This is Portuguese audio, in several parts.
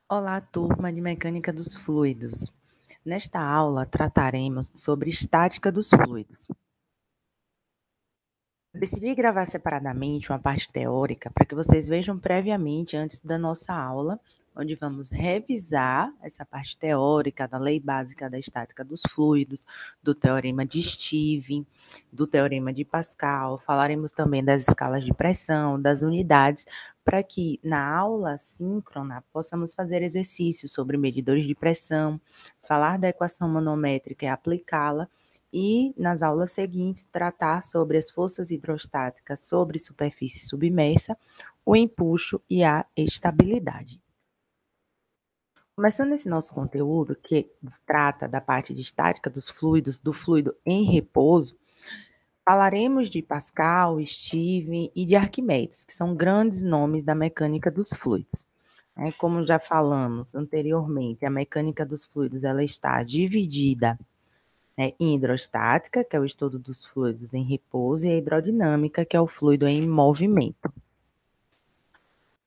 Olá, turma de Mecânica dos Fluidos. Nesta aula, trataremos sobre estática dos fluidos. Decidi gravar separadamente uma parte teórica para que vocês vejam previamente antes da nossa aula, onde vamos revisar essa parte teórica da lei básica da estática dos fluidos, do teorema de Stevens, do teorema de Pascal. Falaremos também das escalas de pressão, das unidades, para que na aula síncrona possamos fazer exercícios sobre medidores de pressão, falar da equação manométrica e aplicá-la, e nas aulas seguintes tratar sobre as forças hidrostáticas sobre superfície submersa, o empuxo e a estabilidade. Começando esse nosso conteúdo, que trata da parte de estática dos fluidos, do fluido em repouso, falaremos de Pascal, Stevens e de Arquimedes, que são grandes nomes da mecânica dos fluidos. Como já falamos anteriormente, a mecânica dos fluidos ela está dividida em hidrostática, que é o estudo dos fluidos em repouso, e a hidrodinâmica, que é o fluido em movimento.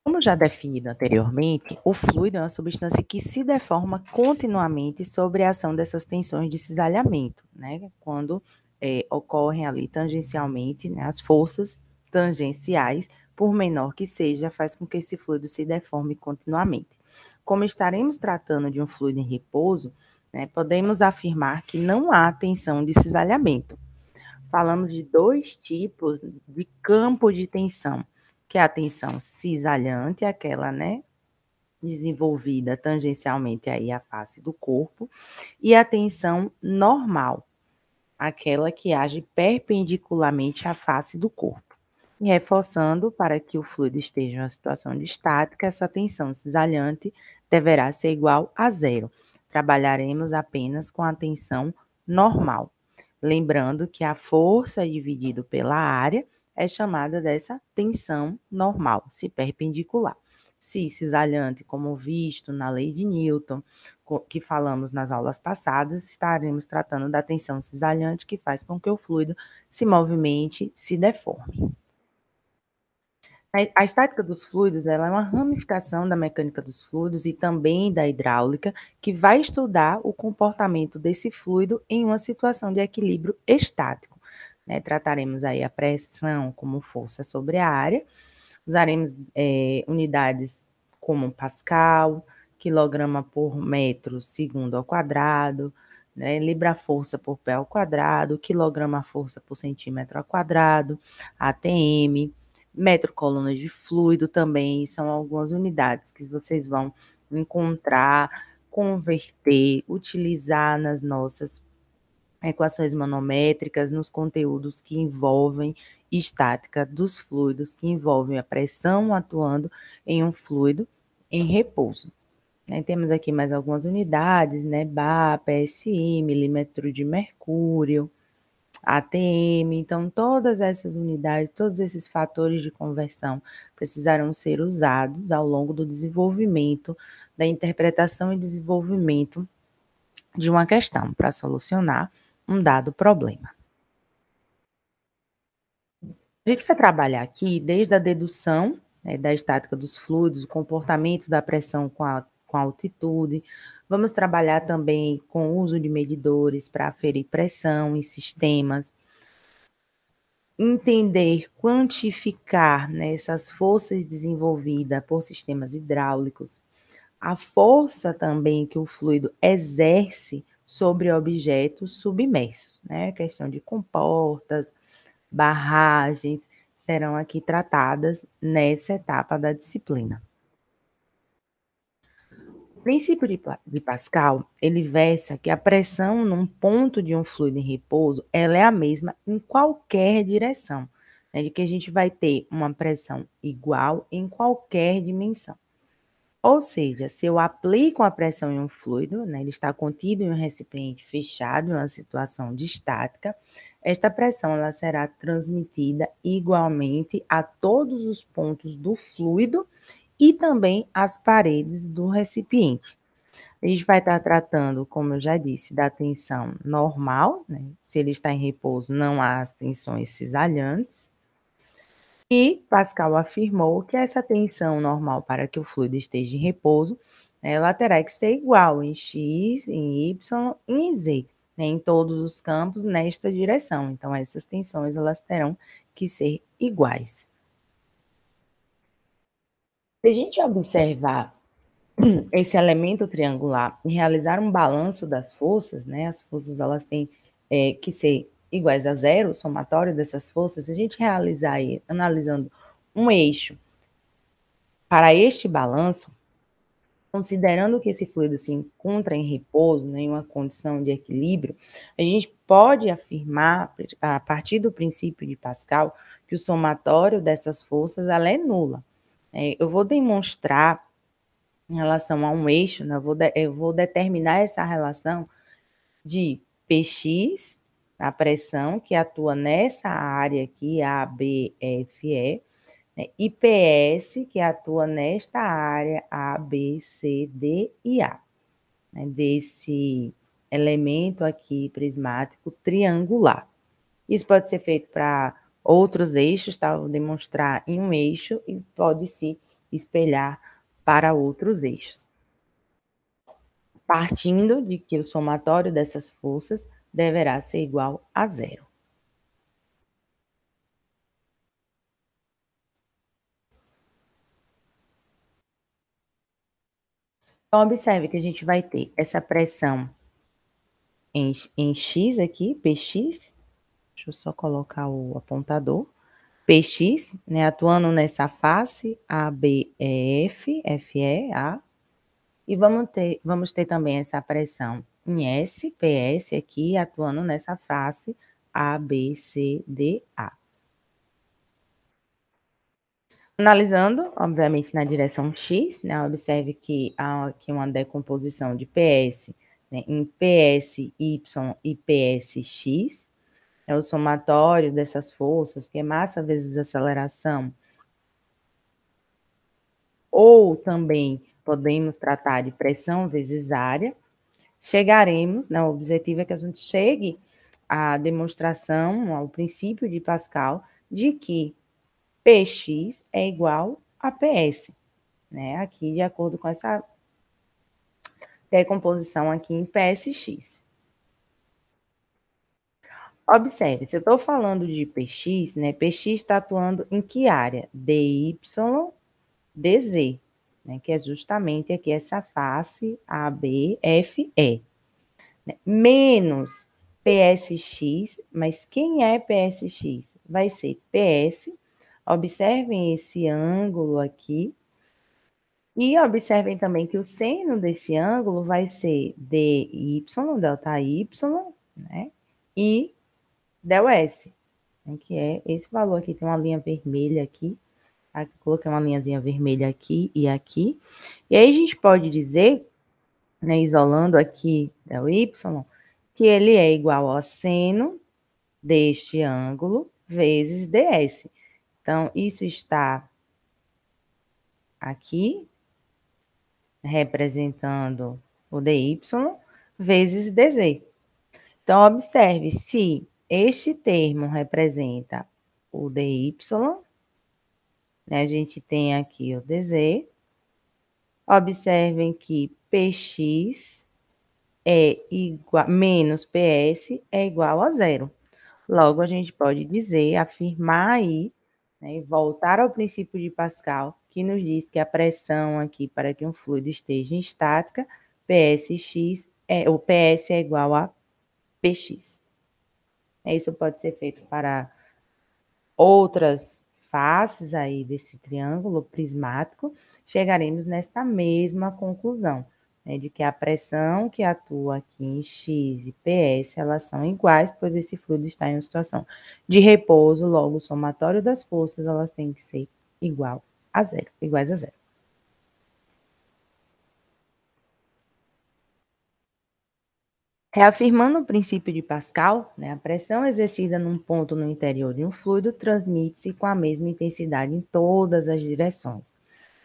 Como já definido anteriormente, o fluido é uma substância que se deforma continuamente sob a ação dessas tensões de cisalhamento, quando ocorrem ali tangencialmente, as forças tangenciais, por menor que seja, faz com que esse fluido se deforme continuamente. Como estaremos tratando de um fluido em repouso, podemos afirmar que não há tensão de cisalhamento. Falamos de dois tipos de campo de tensão, que é a tensão cisalhante, aquela, desenvolvida tangencialmente aí à face do corpo, e a tensão normal, aquela que age perpendicularmente à face do corpo. E reforçando, para que o fluido esteja em uma situação de estática, essa tensão cisalhante deverá ser igual a zero. Trabalharemos apenas com a tensão normal. Lembrando que a força dividida pela área é chamada dessa tensão normal, se perpendicular. Se cisalhante, como visto na lei de Newton, que falamos nas aulas passadas, estaremos tratando da tensão cisalhante, que faz com que o fluido se movimente, se deforme. A estática dos fluidos ela é uma ramificação da mecânica dos fluidos e também da hidráulica, que vai estudar o comportamento desse fluido em uma situação de equilíbrio estático. Trataremos aí a pressão como força sobre a área, usaremos unidades como Pascal, quilograma por metro segundo ao quadrado, libra-força por pé ao quadrado, quilograma-força por centímetro ao quadrado, ATM, metro coluna de fluido também, são algumas unidades que vocês vão encontrar, converter, utilizar nas nossas equações manométricas, nos conteúdos que envolvem estática dos fluidos, que envolvem a pressão atuando em um fluido em repouso. Temos aqui mais algumas unidades, bar, PSI, milímetro de mercúrio, ATM, então todas essas unidades, todos esses fatores de conversão precisarão ser usados ao longo do desenvolvimento, da interpretação e desenvolvimento de uma questão para solucionar um dado problema. A gente vai trabalhar aqui desde a dedução da estática dos fluidos, o comportamento da pressão com a altitude. Vamos trabalhar também com o uso de medidores para aferir pressão em sistemas, entender, quantificar essas forças desenvolvidas por sistemas hidráulicos, a força também que o fluido exerce sobre objetos submersos, questão de comportas, barragens, serão aqui tratadas nessa etapa da disciplina. O princípio de Pascal, ele versa que a pressão num ponto de um fluido em repouso, ela é a mesma em qualquer direção, de que a gente vai ter uma pressão igual em qualquer dimensão. Ou seja, se eu aplico a pressão em um fluido, ele está contido em um recipiente fechado, em uma situação de estática, esta pressão ela será transmitida igualmente a todos os pontos do fluido e também às paredes do recipiente. A gente vai estar tratando, como eu já disse, da tensão normal, se ele está em repouso, não há as tensões cisalhantes. E Pascal afirmou que essa tensão normal para que o fluido esteja em repouso né, ela terá que ser igual em x, em y e em z, né, em todos os campos nesta direção. Então, essas tensões elas terão que ser iguais. Se a gente observar esse elemento triangular e realizar um balanço das forças, né, as forças elas têm que ser iguais a zero, o somatório dessas forças, se a gente realizar aí, analisando um eixo para este balanço, considerando que esse fluido se encontra em repouso, né, em uma condição de equilíbrio, a gente pode afirmar, a partir do princípio de Pascal, que o somatório dessas forças ela é nula. Eu vou demonstrar em relação a um eixo, né, eu vou determinar essa relação de Px, a pressão que atua nessa área aqui, A, B, F, E, né, e PS, que atua nesta área A, B, C, D e A, né, desse elemento aqui prismático triangular. Isso pode ser feito para outros eixos, tá? Vou demonstrar em um eixo e pode se espelhar para outros eixos. Partindo de que o somatório dessas forças deverá ser igual a zero. Então, observe que a gente vai ter essa pressão em X aqui, Px, deixa eu só colocar o apontador, Px, né, atuando nessa face, ABEF, FE, A, e vamos ter também essa pressão em S, PS aqui, atuando nessa face, ABCDA. Analisando, obviamente, na direção X, né, observe que há aqui uma decomposição de PS, né, em PSY e PSX, é o somatório dessas forças, que é massa vezes aceleração, ou também podemos tratar de pressão vezes área. Chegaremos, né, o objetivo é que a gente chegue à demonstração, ao princípio de Pascal, de que Px é igual a PS, né, aqui de acordo com essa decomposição aqui em PSX. Observe, se eu estou falando de Px, né, Px está atuando em que área? DY, DZ, né, que é justamente aqui essa face ABFE, né, menos PSX, mas quem é PSX? Vai ser PS, observem esse ângulo aqui, e observem também que o seno desse ângulo vai ser dy, delta y, né, e del S, né, que é esse valor aqui, tem uma linha vermelha aqui, coloquei uma linhazinha vermelha aqui e aqui, e aí a gente pode dizer, né, isolando aqui del y, que ele é igual ao seno deste ângulo vezes ds. Então, isso está aqui, representando o dy vezes dz. Então, observe, se este termo representa o dy, né, a gente tem aqui o dz. Observem que px é igual, menos ps é igual a zero. Logo, a gente pode dizer, afirmar aí, né, e voltar ao princípio de Pascal, que nos diz que a pressão aqui para que um fluido esteja em estática, o PS é igual a Px. Isso pode ser feito para outras faces aí desse triângulo prismático, chegaremos nesta mesma conclusão, né, de que a pressão que atua aqui em X e PS, elas são iguais, pois esse fluido está em uma situação de repouso, logo o somatório das forças, elas têm que ser iguais a zero. Reafirmando o princípio de Pascal, né, a pressão exercida num ponto no interior de um fluido transmite-se com a mesma intensidade em todas as direções.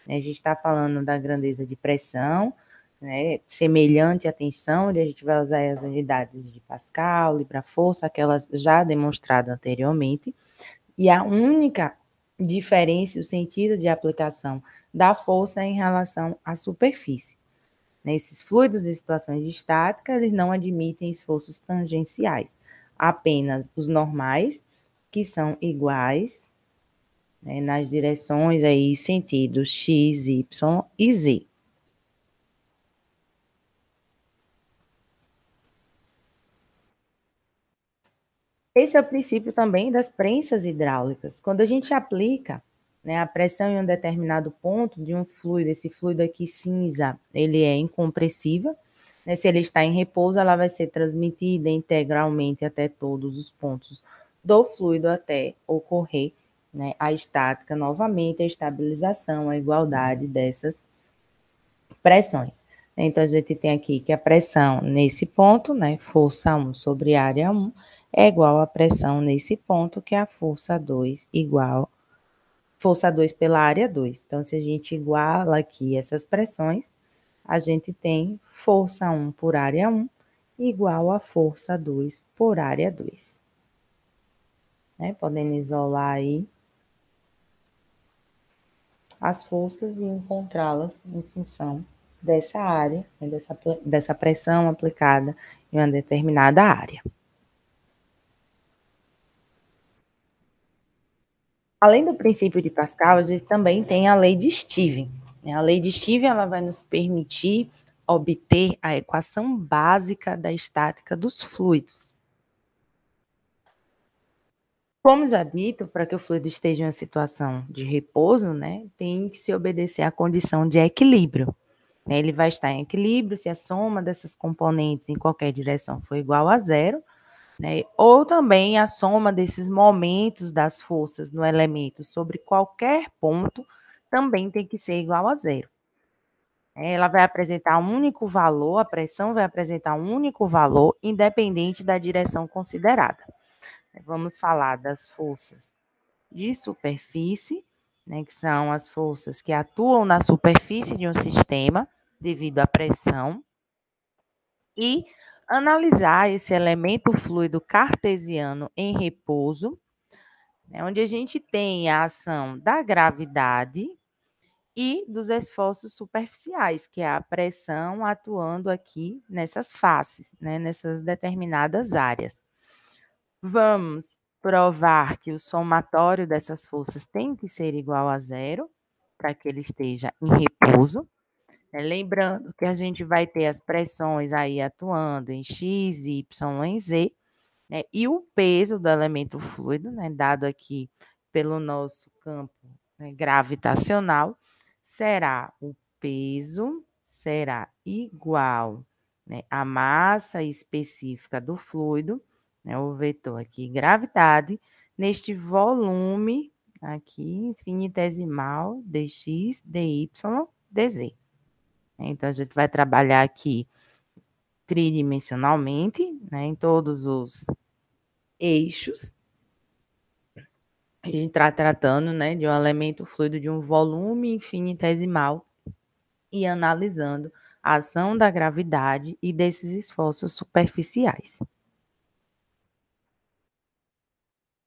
A gente está falando da grandeza de pressão, né, semelhante à tensão, onde a gente vai usar as unidades de Pascal, libra-força, aquelas já demonstradas anteriormente, e a única diferença, o sentido de aplicação da força é em relação à superfície. Nesses fluidos em situações de estática, eles não admitem esforços tangenciais, apenas os normais, que são iguais, né, nas direções aí, sentidos x, y e z. Esse é o princípio também das prensas hidráulicas. Quando a gente aplica, né, a pressão em um determinado ponto de um fluido, esse fluido aqui cinza, ele é incompressível, né, se ele está em repouso, ela vai ser transmitida integralmente até todos os pontos do fluido até ocorrer, né, a estática novamente, a estabilização, a igualdade dessas pressões. Então, a gente tem aqui que a pressão nesse ponto, né, força 1 sobre área 1, é igual à pressão nesse ponto, que é a força 2 igual, força 2 pela área 2. Então, se a gente iguala aqui essas pressões, a gente tem força 1 por área 1 igual a força 2 por área 2. Né? Podendo isolar aí as forças e encontrá-las em função dessa área, né, dessa pressão aplicada em uma determinada área. Além do princípio de Pascal, a gente também tem a lei de Stevens. A lei de Stevens ela vai nos permitir obter a equação básica da estática dos fluidos. Como já dito, para que o fluido esteja em uma situação de repouso, né, tem que se obedecer à condição de equilíbrio. Ele vai estar em equilíbrio se a soma dessas componentes em qualquer direção for igual a zero, né? Ou também a soma desses momentos das forças no elemento sobre qualquer ponto também tem que ser igual a zero. Ela vai apresentar um único valor, a pressão vai apresentar um único valor, independente da direção considerada. Vamos falar das forças de superfície, né, que são as forças que atuam na superfície de um sistema devido à pressão, e analisar esse elemento fluido cartesiano em repouso, né, onde a gente tem a ação da gravidade e dos esforços superficiais, que é a pressão atuando aqui nessas faces, né, nessas determinadas áreas. Vamos provar que o somatório dessas forças tem que ser igual a zero, para que ele esteja em repouso. Lembrando que a gente vai ter as pressões aí atuando em X, Y, em Z, né? E o peso do elemento fluido, né, dado aqui pelo nosso campo, né, gravitacional, será o peso será igual, né, à massa específica do fluido, né, o vetor aqui gravidade, neste volume aqui infinitesimal dx, dy, dz. Então, a gente vai trabalhar aqui tridimensionalmente, né, em todos os eixos. A gente está tratando, né, de um elemento fluido de um volume infinitesimal e analisando a ação da gravidade e desses esforços superficiais.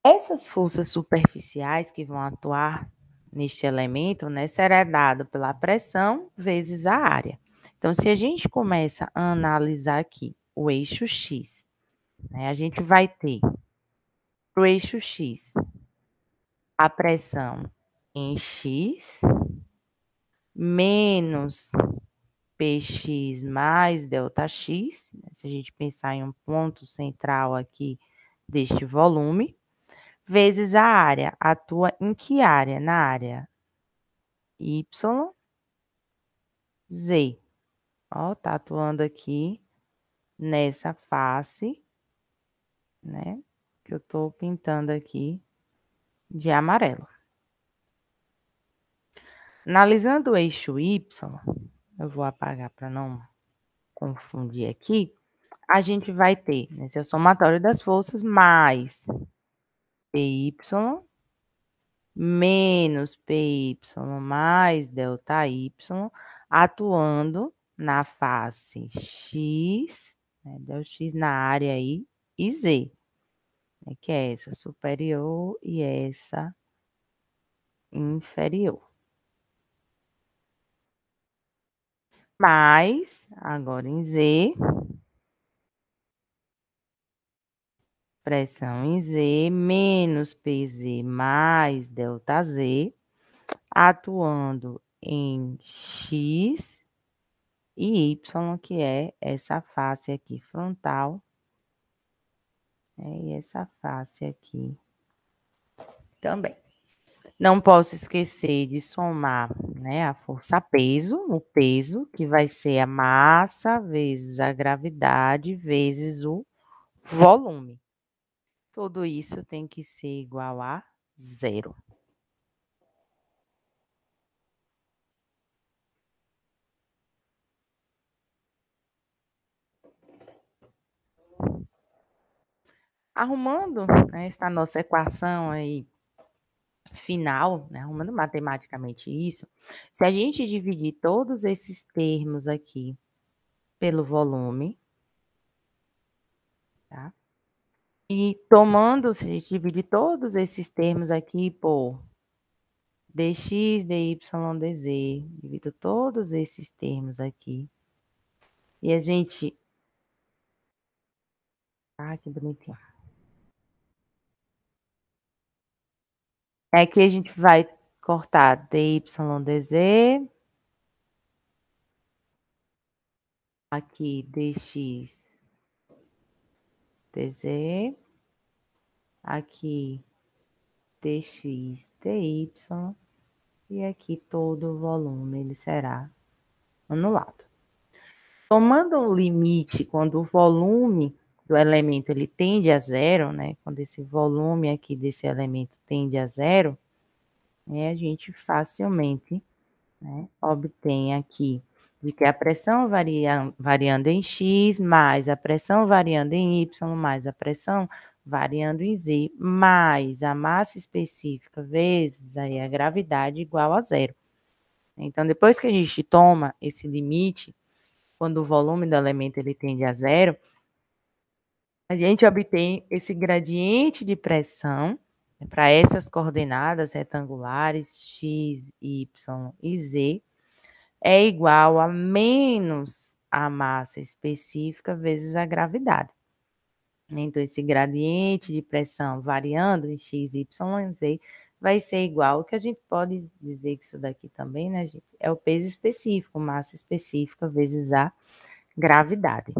Essas forças superficiais que vão atuar neste elemento, né, será dado pela pressão vezes a área. Então, se a gente começa a analisar aqui o eixo X, né, a gente vai ter para o eixo X a pressão em X menos Px mais ΔX, né, se a gente pensar em um ponto central aqui deste volume, vezes a área. Atua em que área? Na área Y, Z. Ó, tá atuando aqui nessa face, né? Que eu tô pintando aqui de amarelo. Analisando o eixo Y, eu vou apagar para não confundir aqui, a gente vai ter, né, esse é o somatório das forças, mais PY menos PY mais ΔY, atuando na face X, né, ΔX na área aí, e Z, né, que é essa superior e essa inferior. mais, agora em Z, pressão em Z, menos PZ mais ΔZ, atuando em X e Y, que é essa face aqui frontal, e essa face aqui também. Não posso esquecer de somar, né, a força-peso, o peso, que vai ser a massa vezes a gravidade vezes o volume. Tudo isso tem que ser igual a zero. Arrumando, né, esta nossa equação aí final, né, arrumando matematicamente isso, se a gente dividir todos esses termos aqui pelo volume, tá? E tomando, se a gente dividir todos esses termos aqui por dx, dy, dz, divido todos esses termos aqui. E a gente... Ah, que bonitinho. É que a gente vai cortar dy, dz, aqui dx, dz, aqui dx, dy, e aqui todo o volume ele será anulado. Tomando um limite quando o volume do elemento ele tende a zero, né? Quando esse volume aqui desse elemento tende a zero, né? A gente facilmente, né, obtém aqui de que a pressão variando em X, mais a pressão variando em Y, mais a pressão variando em Z, mais a massa específica vezes aí a gravidade igual a zero. Então, depois que a gente toma esse limite, quando o volume do elemento ele tende a zero, a gente obtém esse gradiente de pressão, né, para essas coordenadas retangulares x, y e z, é igual a menos a massa específica vezes a gravidade. Então, esse gradiente de pressão variando em x, y e z vai ser igual, que a gente pode dizer que isso daqui também, né, gente, é o peso específico, massa específica vezes a gravidade.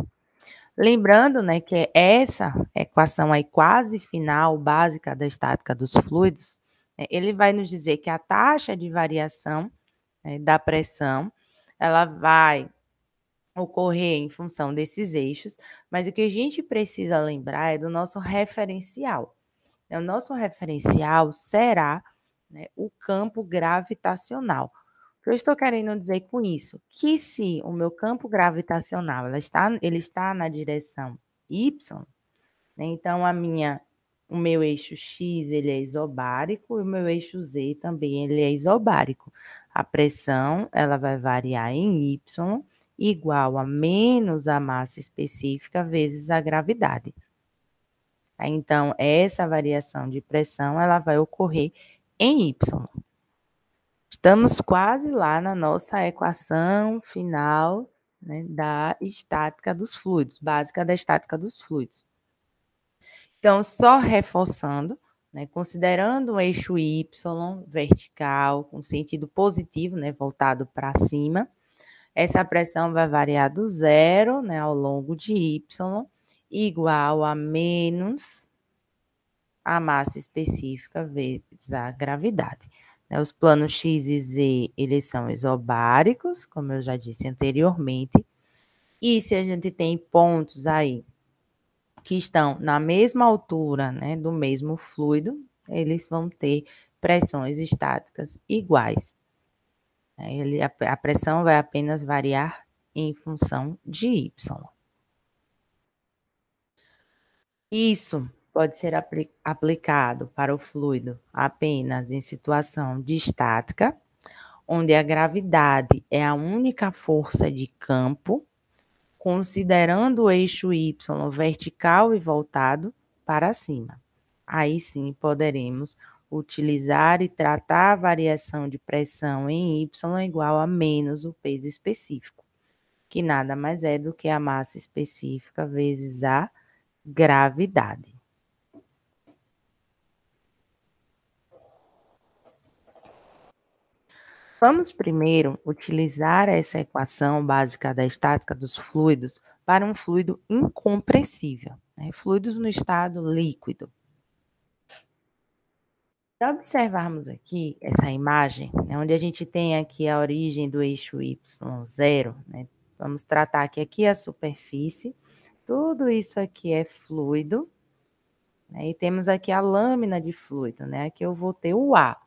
Lembrando, né, que essa equação aí quase final, básica da estática dos fluidos, né, ele vai nos dizer que a taxa de variação, né, da pressão, ela vai ocorrer em função desses eixos, mas o que a gente precisa lembrar é do nosso referencial. O nosso referencial será, né, o campo gravitacional. O que eu estou querendo dizer com isso? Que se o meu campo gravitacional ele está na direção y, né, então o meu eixo x ele é isobárico e o meu eixo z também ele é isobárico. A pressão ela vai variar em y igual a menos a massa específica vezes a gravidade. Então, essa variação de pressão ela vai ocorrer em y. Estamos quase lá na nossa equação final, né, da estática dos fluidos, básica da estática dos fluidos. Então, só reforçando, né, considerando o eixo y vertical, com sentido positivo, né, voltado para cima, essa pressão vai variar do zero, né, ao longo de y, igual a menos a massa específica vezes a gravidade. Os planos X e Z, eles são isobáricos, como eu já disse anteriormente, e se a gente tem pontos aí que estão na mesma altura, né, do mesmo fluido, eles vão ter pressões estáticas iguais. A pressão vai apenas variar em função de Y. Isso pode ser aplicado para o fluido apenas em situação de estática, onde a gravidade é a única força de campo, considerando o eixo Y vertical e voltado para cima. Aí sim poderemos utilizar e tratar a variação de pressão em Y igual a menos o peso específico. que nada mais é do que a massa específica vezes a gravidade. Vamos primeiro utilizar essa equação básica da estática dos fluidos para um fluido incompressível, né? Fluidos no estado líquido. Se observarmos aqui essa imagem, né, onde a gente tem aqui a origem do eixo y0, né? Vamos tratar que aqui a superfície, tudo isso aqui é fluido, né? E temos aqui a lâmina de fluido, né? Aqui eu vou ter o A.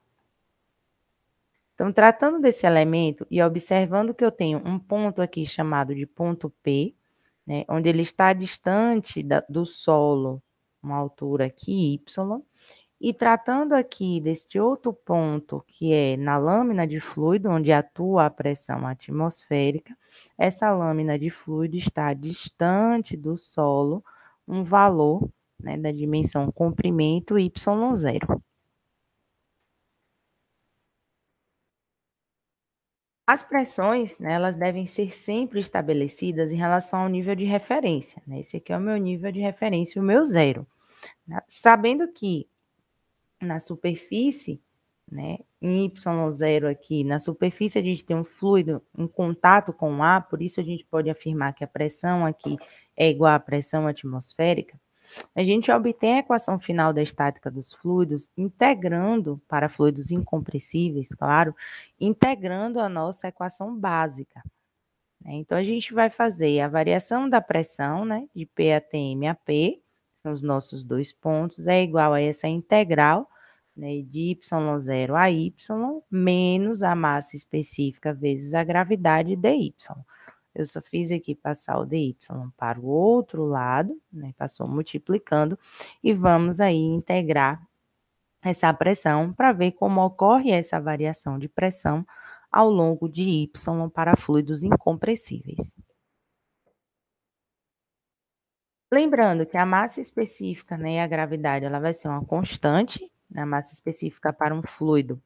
Então, tratando desse elemento e observando que eu tenho um ponto aqui chamado de ponto P, né, onde ele está distante do solo, uma altura aqui y, e tratando aqui deste outro ponto, que é na lâmina de fluido, onde atua a pressão atmosférica, essa lâmina de fluido está distante do solo, um valor, né, da dimensão comprimento y0. As pressões, né, elas devem ser sempre estabelecidas em relação ao nível de referência, né? Esse aqui é o meu nível de referência, o meu zero. Sabendo que na superfície, né, em y0 aqui, na superfície a gente tem um fluido em contato com o ar, por isso a gente pode afirmar que a pressão aqui é igual à pressão atmosférica. A gente obtém a equação final da estática dos fluidos integrando, para fluidos incompressíveis, claro, integrando a nossa equação básica, né? Então, a gente vai fazer a variação da pressão, né, de P ATM a P, são os nossos dois pontos, é igual a essa integral, né, de y0 a y, menos a massa específica vezes a gravidade dy. Eu só fiz aqui passar o dy para o outro lado, né, passou multiplicando, e vamos aí integrar essa pressão para ver como ocorre essa variação de pressão ao longo de y para fluidos incompressíveis. Lembrando que a massa específica, né, e a gravidade, ela vai ser uma constante, né, a massa específica para um fluido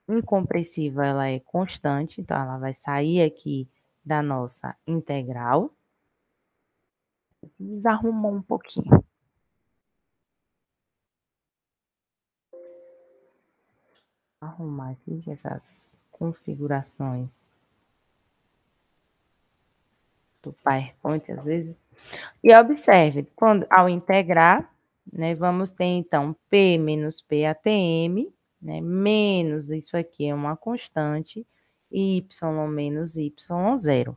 incompressível, ela é constante, então ela vai sair aqui da nossa integral. Desarrumou um pouquinho. Arrumar aqui essas configurações do PowerPoint, às vezes. E observe, quando, ao integrar, né, vamos ter, então, P menos P ATM, né, menos, isso aqui é uma constante, y menos y0.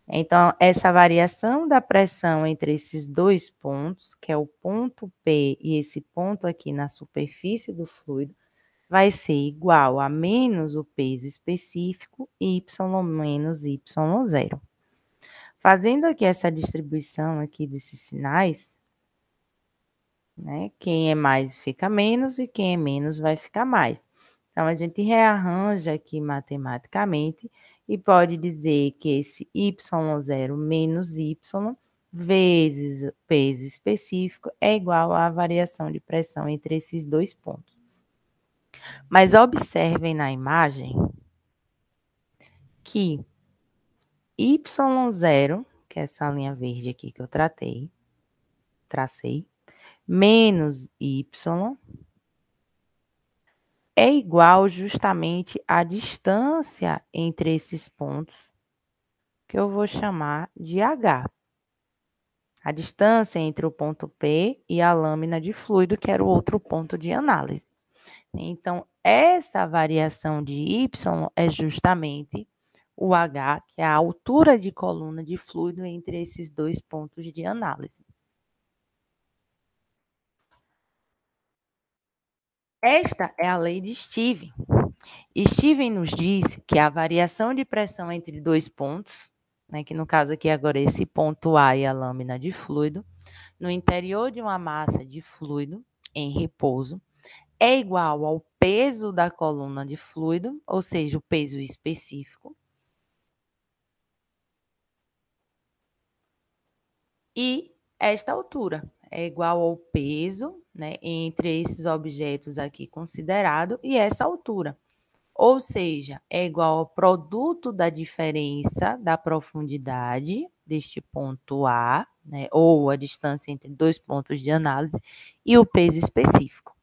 Então, essa variação da pressão entre esses dois pontos, que é o ponto P e esse ponto aqui na superfície do fluido, vai ser igual a menos o peso específico, y menos y0. Fazendo aqui essa distribuição aqui desses sinais, né, quem é mais fica menos e quem é menos vai ficar mais. Então, a gente rearranja aqui matematicamente e pode dizer que esse y0 menos y vezes peso específico é igual à variação de pressão entre esses dois pontos. Mas observem na imagem que y0, que é essa linha verde aqui que eu tracei, menos y é igual justamente à distância entre esses pontos, que eu vou chamar de H. A distância entre o ponto P e a lâmina de fluido, que era o outro ponto de análise. Então, essa variação de Y é justamente o H, que é a altura de coluna de fluido entre esses dois pontos de análise. Esta é a lei de Stevens. Stevens nos disse que a variação de pressão entre dois pontos, né, que no caso aqui agora é esse ponto A e a lâmina de fluido, no interior de uma massa de fluido em repouso, é igual ao peso da coluna de fluido, ou seja, o peso específico, e esta altura é igual ao peso, né, entre esses objetos aqui considerado e essa altura. ou seja, é igual ao produto da diferença da profundidade deste ponto A, né, ou a distância entre dois pontos de análise, e o peso específico.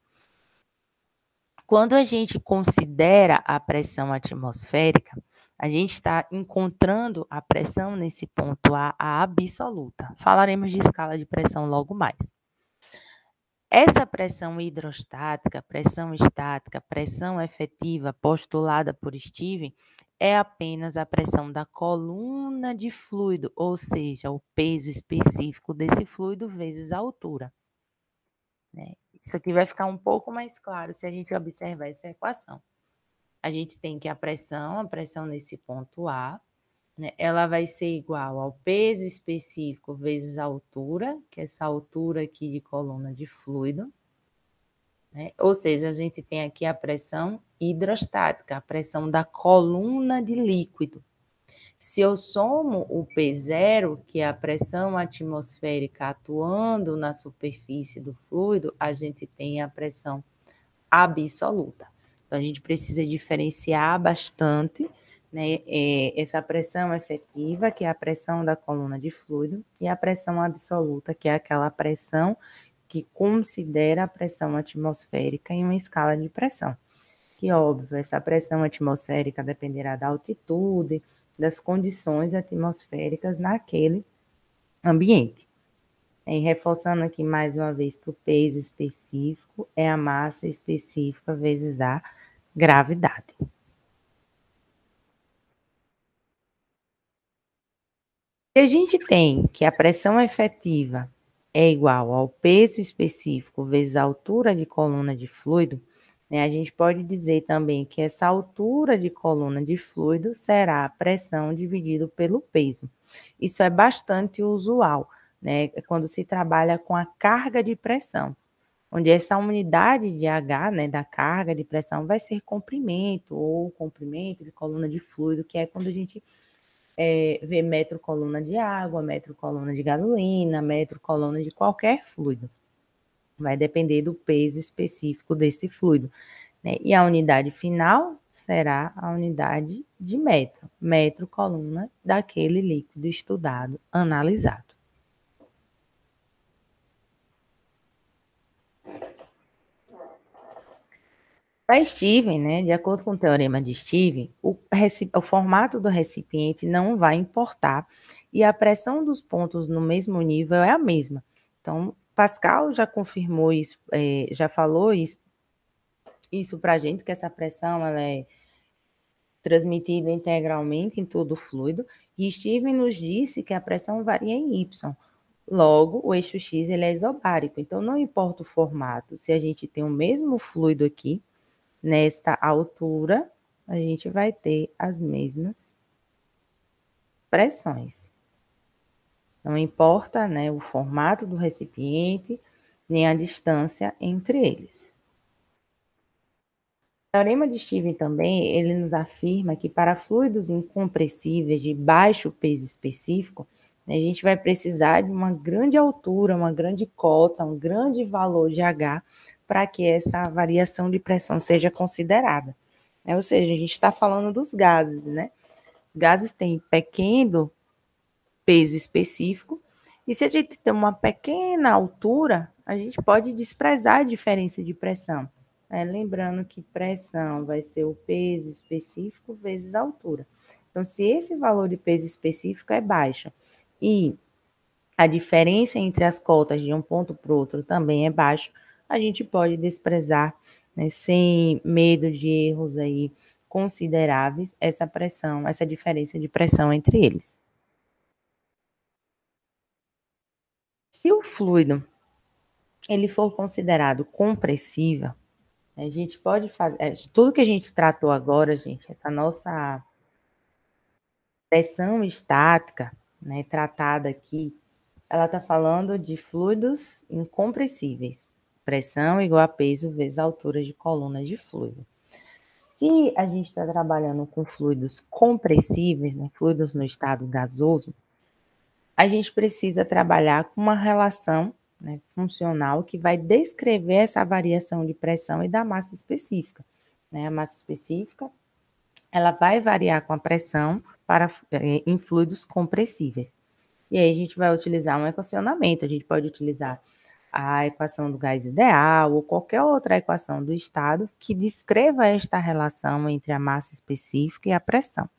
Quando a gente considera a pressão atmosférica, a gente está encontrando a pressão nesse ponto A absoluta. Falaremos de escala de pressão logo mais. Essa pressão hidrostática, pressão estática, pressão efetiva postulada por Steven é apenas a pressão da coluna de fluido, ou seja, o peso específico desse fluido vezes a altura. Isso aqui vai ficar um pouco mais claro se a gente observar essa equação. A gente tem que a pressão nesse ponto A, né, ela vai ser igual ao peso específico vezes a altura, que é essa altura aqui de coluna de fluido, né? Ou seja, a gente tem aqui a pressão hidrostática, a pressão da coluna de líquido. Se eu somo o P0, que é a pressão atmosférica atuando na superfície do fluido, a gente tem a pressão absoluta. Então, a gente precisa diferenciar bastante, né, essa pressão efetiva, que é a pressão da coluna de fluido, e a pressão absoluta, que é aquela pressão que considera a pressão atmosférica em uma escala de pressão. Que, óbvio, essa pressão atmosférica dependerá da altitude, das condições atmosféricas naquele ambiente. E reforçando aqui mais uma vez que o peso específico é a massa específica vezes a gravidade. Se a gente tem que a pressão efetiva é igual ao peso específico vezes a altura de coluna de fluido, né, a gente pode dizer também que essa altura de coluna de fluido será a pressão dividido pelo peso. Isso é bastante usual, né, quando se trabalha com a carga de pressão, onde essa unidade de H, né, da carga de pressão, vai ser comprimento ou comprimento de coluna de fluido, que é quando a gente vê metro coluna de água, metro coluna de gasolina, metro coluna de qualquer fluido. Vai depender do peso específico desse fluido, né? E a unidade final será a unidade de metro, metro coluna daquele líquido estudado, analisado. Para Steven, né, de acordo com o teorema de Steven, o formato do recipiente não vai importar e a pressão dos pontos no mesmo nível é a mesma. Então, Pascal já confirmou isso, já falou isso para a gente, que essa pressão ela é transmitida integralmente em todo o fluido, e Steven nos disse que a pressão varia em Y. Logo, o eixo X ele é isobárico, então não importa o formato, se a gente tem o mesmo fluido aqui, nesta altura, a gente vai ter as mesmas pressões. Não importa, né, o formato do recipiente, nem a distância entre eles. O teorema de Steven também, ele nos afirma que para fluidos incompressíveis de baixo peso específico, né, a gente vai precisar de uma grande altura, uma grande cota, um grande valor de H para que essa variação de pressão seja considerada. Ou seja, a gente está falando dos gases, né? Os gases têm pequeno peso específico, e se a gente tem uma pequena altura, a gente pode desprezar a diferença de pressão. Lembrando que pressão vai ser o peso específico vezes a altura. Então, se esse valor de peso específico é baixo e a diferença entre as cotas de um ponto para o outro também é baixo, a gente pode desprezar, né, sem medo de erros aí consideráveis, essa pressão, essa diferença de pressão entre eles. Se o fluido ele for considerado compressível, a gente pode fazer, tudo que a gente tratou agora, gente, essa nossa pressão estática, né, tratada aqui, ela está falando de fluidos incompressíveis. Pressão igual a peso vezes a altura de coluna de fluido. Se a gente está trabalhando com fluidos compressíveis, né, fluidos no estado gasoso, a gente precisa trabalhar com uma relação, né, funcional que vai descrever essa variação de pressão e da massa específica. Né? A massa específica ela vai variar com a pressão em fluidos compressíveis. E aí a gente vai utilizar um equacionamento, a gente pode utilizar a equação do gás ideal ou qualquer outra equação do estado que descreva esta relação entre a massa específica e a pressão.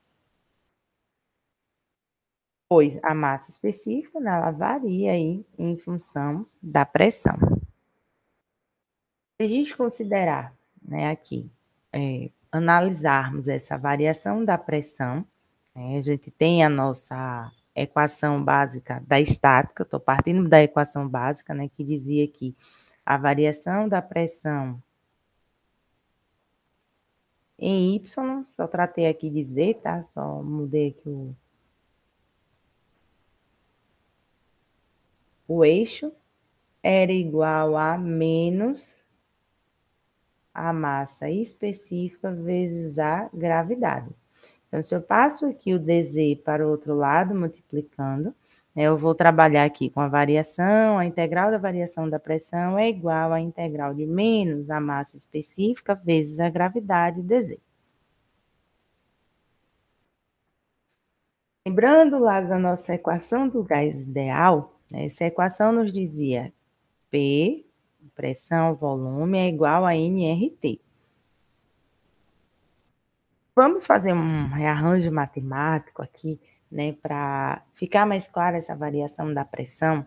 Pois a massa específica, né, ela varia aí em função da pressão. Se a gente considerar, né, aqui, analisarmos essa variação da pressão, a gente tem a nossa equação básica da estática, estou partindo da equação básica, né, que dizia que a variação da pressão em Y, só tratei aqui de Z, tá? Só mudei aqui o eixo, era igual a menos a massa específica vezes a gravidade. Então, se eu passo aqui o dz para o outro lado, multiplicando, né, eu vou trabalhar aqui com a variação, a integral da variação da pressão é igual à integral de menos a massa específica vezes a gravidade dz. Lembrando lá da nossa equação do gás ideal, né, essa equação nos dizia P, pressão, volume, é igual a nRT. Vamos fazer um rearranjo matemático aqui, né, para ficar mais clara essa variação da pressão.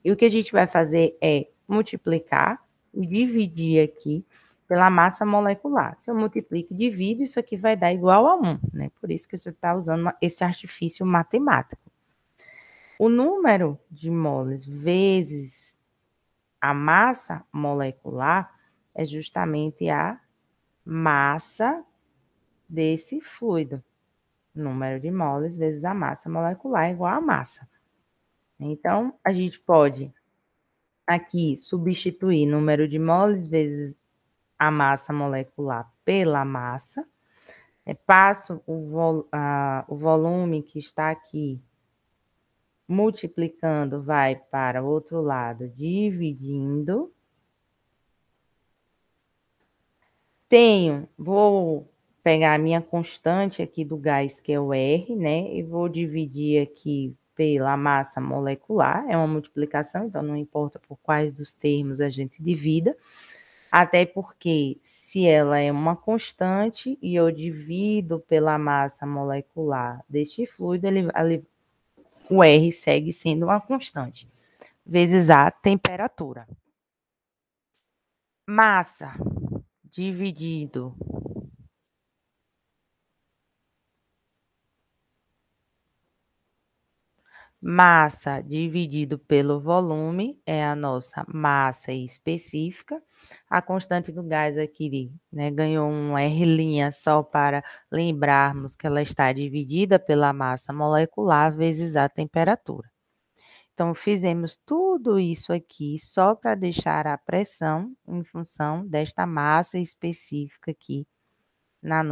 E o que a gente vai fazer é multiplicar e dividir aqui pela massa molecular. Se eu multiplico e divido, isso aqui vai dar igual a 1, né? Por isso que você está usando esse artifício matemático. O número de moles vezes a massa molecular é justamente a massa desse fluido. Número de moles vezes a massa molecular é igual a massa. Então, a gente pode aqui substituir número de moles vezes a massa molecular pela massa. Passo o volume que está aqui multiplicando, vai para o outro lado, dividindo. Vou pegar a minha constante aqui do gás, que é o R, né? E vou dividir aqui pela massa molecular. É uma multiplicação, então não importa por quais dos termos a gente divida. Até porque, se ela é uma constante e eu divido pela massa molecular deste fluido, o R segue sendo uma constante, vezes a temperatura. Massa dividido massa dividido pelo volume é a nossa massa específica. A constante do gás aqui, né, ganhou um R' só para lembrarmos que ela está dividida pela massa molecular vezes a temperatura. Então, fizemos tudo isso aqui só para deixar a pressão em função desta massa específica aqui no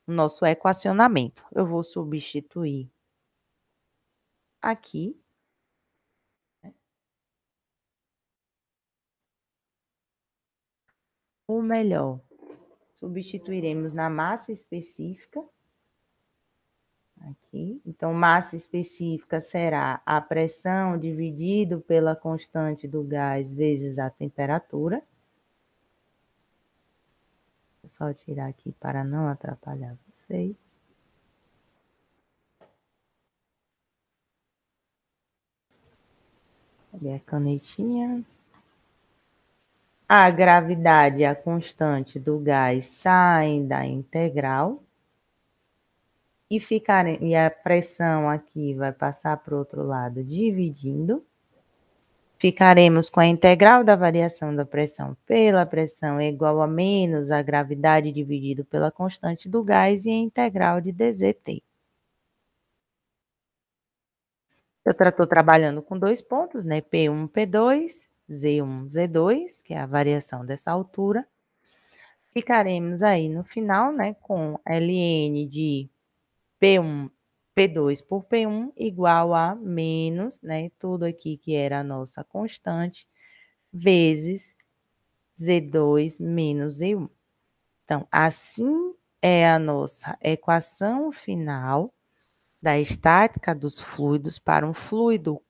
nosso equacionamento. Eu vou substituir aqui. Ou melhor, substituiremos na massa específica. Aqui. Então, massa específica será a pressão dividido pela constante do gás vezes a temperatura. Vou só tirar aqui para não atrapalhar vocês. Cadê a canetinha? A gravidade e a constante do gás saem da integral. E a pressão aqui vai passar para o outro lado dividindo. Ficaremos com a integral da variação da pressão pela pressão é igual a menos a gravidade dividido pela constante do gás e a integral de dZt. Eu estou trabalhando com dois pontos, né? P1, P2, Z1, Z2, que é a variação dessa altura. Ficaremos aí no final, né, com ln de P1, P2 por P1 igual a menos, né, tudo aqui que era a nossa constante, vezes Z2 menos Z1. Então, assim é a nossa equação final da estática dos fluidos para um fluido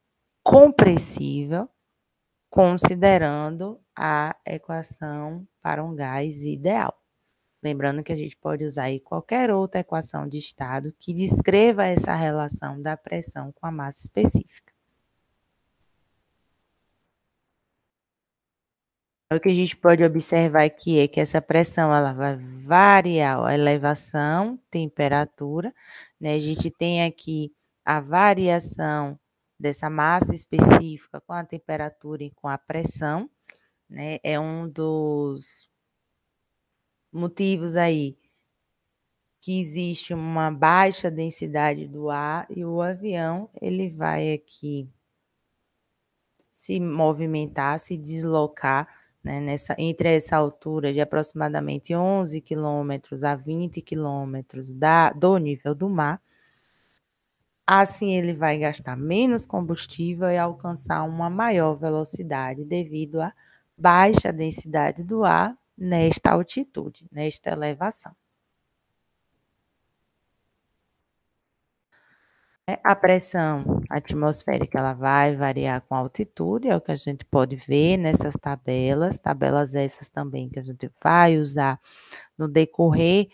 compressível, considerando a equação para um gás ideal. Lembrando que a gente pode usar aí qualquer outra equação de estado que descreva essa relação da pressão com a massa específica. O que a gente pode observar aqui é que essa pressão ela vai variar a elevação, temperatura, né? A gente tem aqui a variação dessa massa específica com a temperatura e com a pressão, né? É um dos motivos aí que existe uma baixa densidade do ar e o avião ele vai aqui se movimentar, se deslocar, né, entre essa altura de aproximadamente 11 quilômetros a 20 quilômetros do nível do mar. Assim, ele vai gastar menos combustível e alcançar uma maior velocidade devido à baixa densidade do ar nesta altitude, nesta elevação. A pressão atmosférica ela vai variar com a altitude, é o que a gente pode ver nessas tabelas essas também que a gente vai usar no decorrer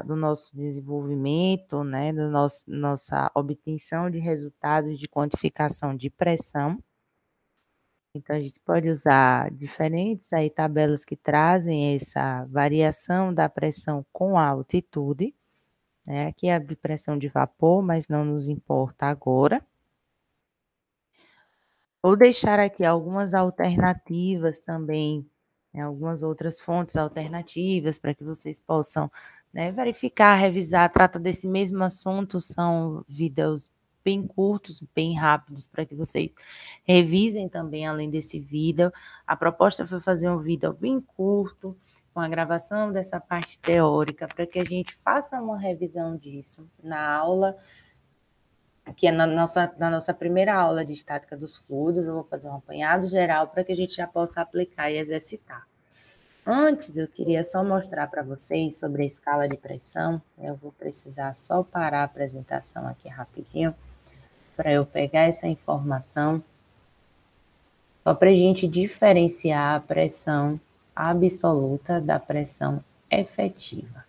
do nosso desenvolvimento, né, nossa obtenção de resultados de quantificação de pressão. Então, a gente pode usar diferentes aí tabelas que trazem essa variação da pressão com a altitude. Né? Aqui é a pressão de vapor, mas não nos importa agora. Vou deixar aqui algumas alternativas também, né? Algumas outras fontes alternativas para que vocês possam, né, verificar, revisar. Trata desse mesmo assunto, são vídeos bem curtos, bem rápidos, para que vocês revisem também além desse vídeo. A proposta foi fazer um vídeo bem curto, com a gravação dessa parte teórica, para que a gente faça uma revisão disso na aula, que é na nossa primeira aula de estática dos fluidos. Eu vou fazer um apanhado geral para que a gente já possa aplicar e exercitar. Antes, eu queria só mostrar para vocês sobre a escala de pressão. Eu vou precisar só parar a apresentação aqui rapidinho, para eu pegar essa informação, só para a gente diferenciar a pressão absoluta da pressão efetiva.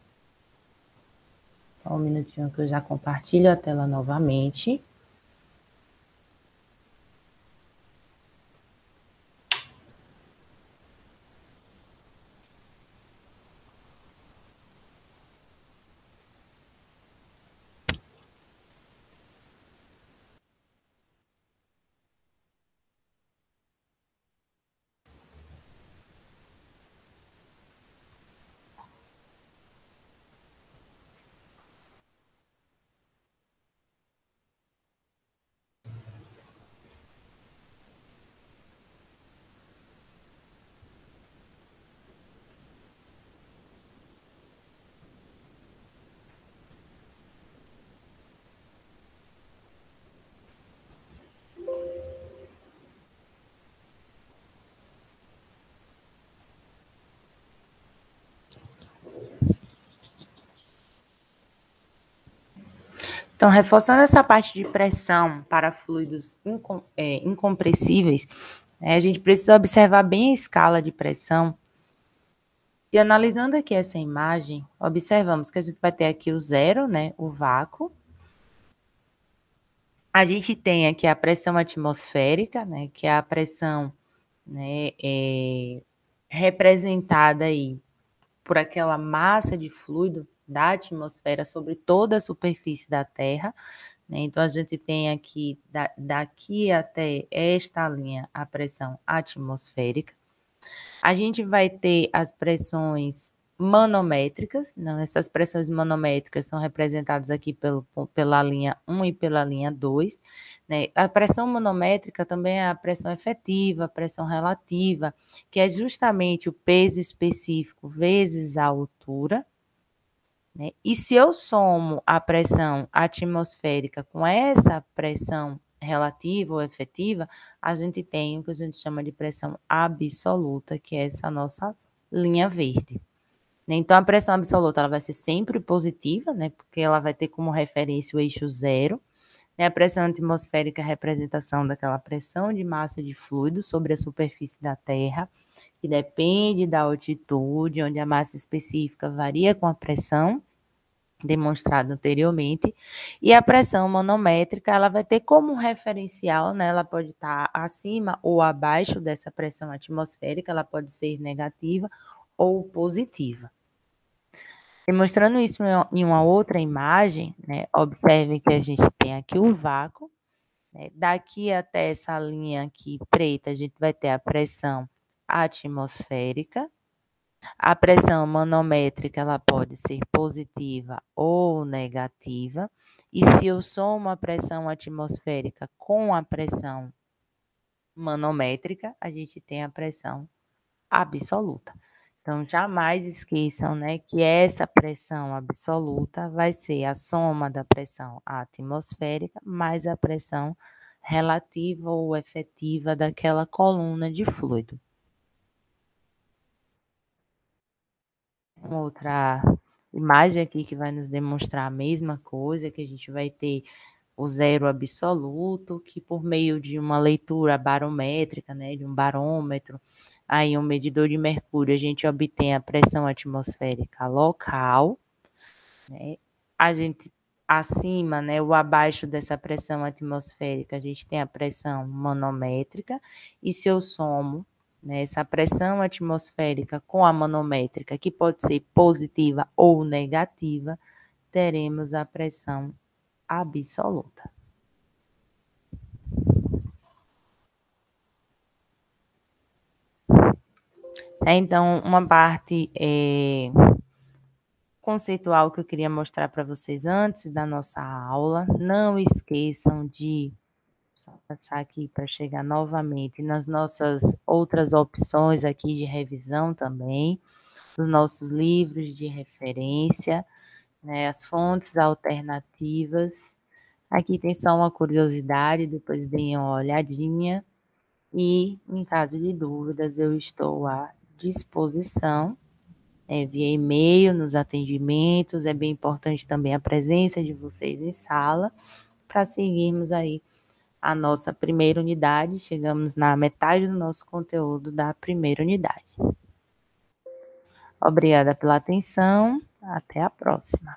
Só um minutinho que eu já compartilho a tela novamente. Então, reforçando essa parte de pressão para fluidos incompressíveis, né, a gente precisa observar bem a escala de pressão. E analisando aqui essa imagem, observamos que a gente vai ter aqui o zero, né, o vácuo. A gente tem aqui a pressão atmosférica, né, que é a pressão, né, representada aí por aquela massa de fluido da atmosfera sobre toda a superfície da Terra. Né? Então, a gente tem aqui, daqui até esta linha, a pressão atmosférica. A gente vai ter as pressões manométricas. Não, essas pressões manométricas são representadas aqui pela linha 1 e pela linha 2. Né? A pressão manométrica também é a pressão efetiva, a pressão relativa, que é justamente o peso específico vezes a altura. Né? E se eu somo a pressão atmosférica com essa pressão relativa ou efetiva, a gente tem o que a gente chama de pressão absoluta, que é essa nossa linha verde. Então, a pressão absoluta ela vai ser sempre positiva, né? Porque ela vai ter como referência o eixo zero. A pressão atmosférica é a representação daquela pressão de massa de fluido sobre a superfície da Terra, que depende da altitude, onde a massa específica varia com a pressão demonstrada anteriormente, e a pressão manométrica, ela vai ter como referencial, né, ela pode estar acima ou abaixo dessa pressão atmosférica, ela pode ser negativa ou positiva. Demonstrando isso em uma outra imagem, né, observem que a gente tem aqui o vácuo, né, daqui até essa linha aqui preta, a gente vai ter a pressão atmosférica. A pressão manométrica ela pode ser positiva ou negativa. E se eu somo a pressão atmosférica com a pressão manométrica, a gente tem a pressão absoluta. Então, jamais esqueçam, né, que essa pressão absoluta vai ser a soma da pressão atmosférica mais a pressão relativa ou efetiva daquela coluna de fluido. Uma outra imagem aqui que vai nos demonstrar a mesma coisa, que a gente vai ter o zero absoluto, que por meio de uma leitura barométrica, né, de um barômetro, aí um medidor de mercúrio, a gente obtém a pressão atmosférica local, né? A gente acima, né, ou abaixo dessa pressão atmosférica, a gente tem a pressão manométrica, e se eu somo, né, essa pressão atmosférica com a manométrica, que pode ser positiva ou negativa, teremos a pressão absoluta. Então, uma parte conceitual que eu queria mostrar para vocês antes da nossa aula, não esqueçam de só passar aqui para chegar novamente nas nossas outras opções aqui de revisão também, os nossos livros de referência, né, as fontes alternativas. Aqui tem só uma curiosidade, depois deem uma olhadinha. E, em caso de dúvidas, eu estou à disposição, via e-mail, nos atendimentos. É bem importante também a presença de vocês em sala, para seguirmos aí a nossa primeira unidade. Chegamos na metade do nosso conteúdo da primeira unidade. Obrigada pela atenção. Até a próxima.